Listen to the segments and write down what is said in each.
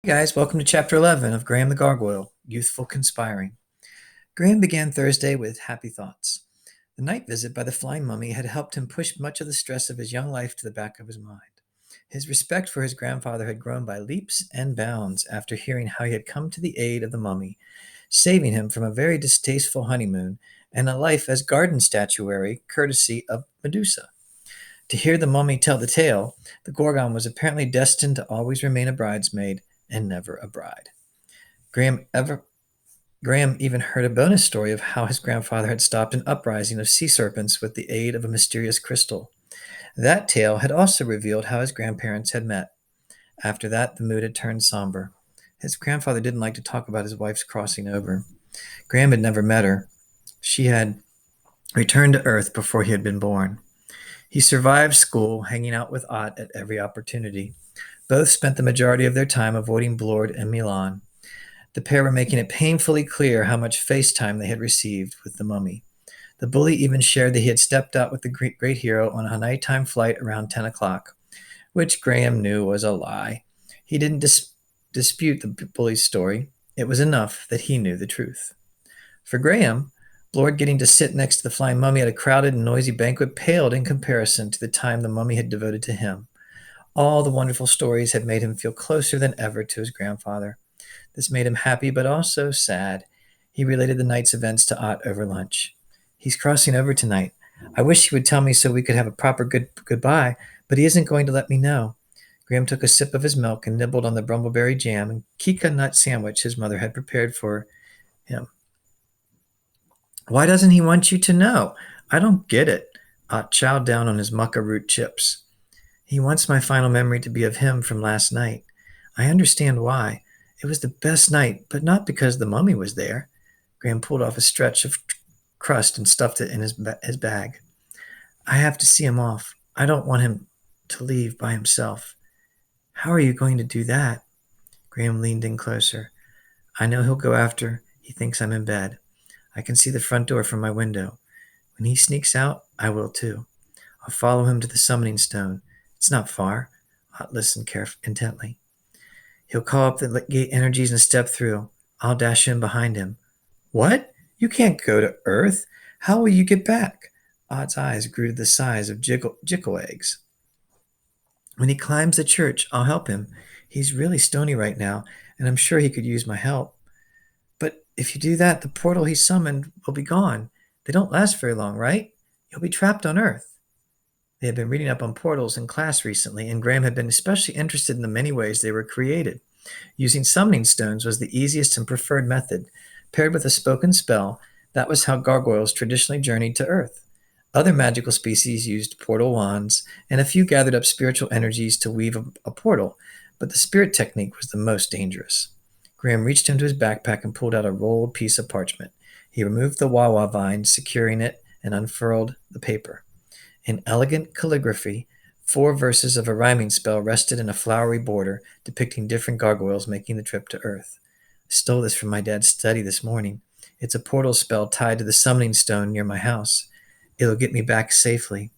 Hey guys, welcome to Chapter 11 of Graham the Gargoyle, Youthful Conspiring. Graham began Thursday with happy thoughts. The night visit by the flying mummy had helped him push much of the stress of his young life to the back of his mind. His respect for his grandfather had grown by leaps and bounds after hearing how he had come to the aid of the mummy, saving him from a very distasteful honeymoon and a life as garden statuary courtesy of Medusa. To hear the mummy tell the tale, the Gorgon was apparently destined to always remain a bridesmaid and never a bride. Graham ever Graham even heard a bonus story of how his grandfather had stopped an uprising of sea serpents with the aid of a mysterious crystal. That tale had also revealed how his grandparents had met. After that, the mood had turned somber. His grandfather didn't like to talk about his wife's crossing over. Graham had never met her. She had returned to Earth before he had been born. He survived school, hanging out with Ott at every opportunity. Both spent the majority of their time avoiding Blord and Milan. The pair were making it painfully clear how much face time they had received with the mummy. The bully even shared that he had stepped out with the great hero on a nighttime flight around 10 o'clock, which Graham knew was a lie. He didn't dispute the bully's story. It was enough that he knew the truth. For Graham, Blord getting to sit next to the flying mummy at a crowded and noisy banquet paled in comparison to the time the mummy had devoted to him. All the wonderful stories had made him feel closer than ever to his grandfather. This made him happy but also sad. He related the night's events to Ott over lunch. He's crossing over tonight. I wish he would tell me so we could have a proper goodbye, but he isn't going to let me know. Graham took a sip of his milk and nibbled on the brumbleberry jam and kika nut sandwich his mother had prepared for him. Why doesn't he want you to know? I don't get it. Ott chowed down on his mucka root chips. He wants my final memory to be of him from last night. I understand why. It was the best night, but not because the mummy was there. Graham pulled off a stretch of crust and stuffed it in his bag. I have to see him off. I don't want him to leave by himself. How are you going to do that? Graham leaned in closer. I know he'll go after he thinks I'm in bed. I can see the front door from my window. When he sneaks out, I will too. I'll follow him to the summoning stone. It's not far. Ott listened intently. He'll call up the gate energies and step through. I'll dash in behind him. What? You can't go to Earth. How will you get back? Ott's eyes grew to the size of jickle eggs. When he climbs the church, I'll help him. He's really stony right now, and I'm sure he could use my help. But if you do that, the portal he summoned will be gone. They don't last very long, right? You'll be trapped on Earth. They had been reading up on portals in class recently, and Graham had been especially interested in the many ways they were created. Using summoning stones was the easiest and preferred method. Paired with a spoken spell, that was how gargoyles traditionally journeyed to Earth. Other magical species used portal wands, and a few gathered up spiritual energies to weave a portal, but the spirit technique was the most dangerous. Graham reached into his backpack and pulled out a rolled piece of parchment. He removed the wawa vine, securing it, and unfurled the paper. In elegant calligraphy, 4 verses of a rhyming spell rested in a flowery border depicting different gargoyles making the trip to Earth. I stole this from my dad's study this morning. It's a portal spell tied to the summoning stone near my house. It'll get me back safely.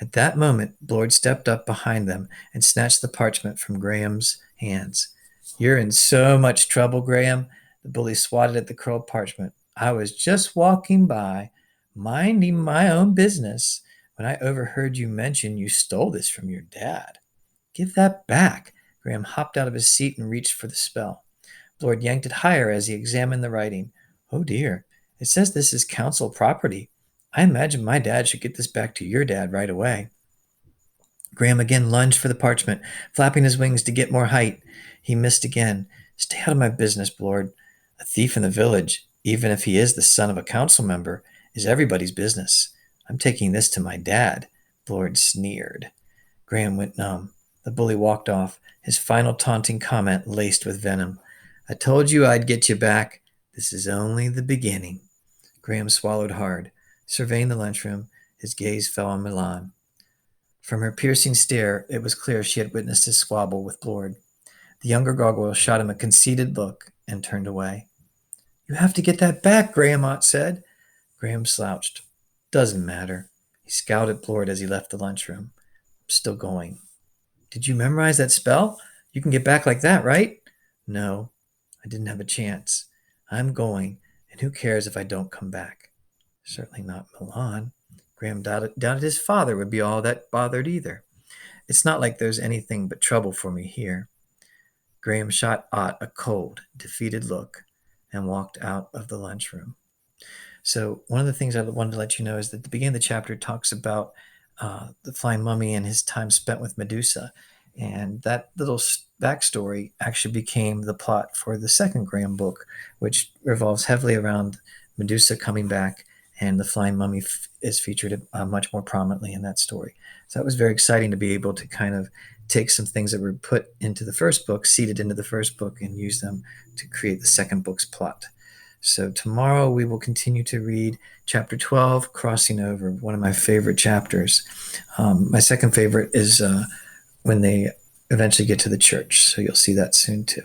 At that moment, Blord stepped up behind them and snatched the parchment from Graham's hands. You're in so much trouble, Graham. The bully swatted at the curled parchment. I was just walking by, minding my own business, when I overheard you mention you stole this from your dad. Give that back. Graham hopped out of his seat and reached for the spell. Blord yanked it higher as he examined the writing. Oh dear, it says this is council property. I imagine my dad should get this back to your dad right away. Graham again lunged for the parchment, flapping his wings to get more height. He missed again. Stay out of my business, Blord. A thief in the village, even if he is the son of a council member, is everybody's business. I'm taking this to my dad. Blord sneered. Graham went numb. The bully walked off, his final taunting comment laced with venom. I told you I'd get you back. This is only the beginning. Graham swallowed hard. Surveying the lunchroom, his gaze fell on Milan. From her piercing stare, it was clear she had witnessed his squabble with Blord. The younger gargoyle shot him a conceited look and turned away. You have to get that back, Graham, Ott said. Graham slouched. Doesn't matter. He scowled at Blord as he left the lunchroom. I'm still going. Did you memorize that spell? You can get back like that, right? No, I didn't have a chance. I'm going, and who cares if I don't come back? Certainly not Milan. Graham doubted his father would be all that bothered either. It's not like there's anything but trouble for me here. Graham shot Ott a cold, defeated look and walked out of the lunchroom. So one of the things I wanted to let you know is that the beginning of the chapter talks about the flying mummy and his time spent with Medusa. And that little backstory actually became the plot for the second Graham book, which revolves heavily around Medusa coming back, and the flying mummy is featured much more prominently in that story. So that was very exciting to be able to kind of take some things that were put into the first book, seeded into the first book, and use them to create the second book's plot. So tomorrow we will continue to read chapter 12, Crossing Over, one of my favorite chapters. My second favorite is when they eventually get to the church. So you'll see that soon too.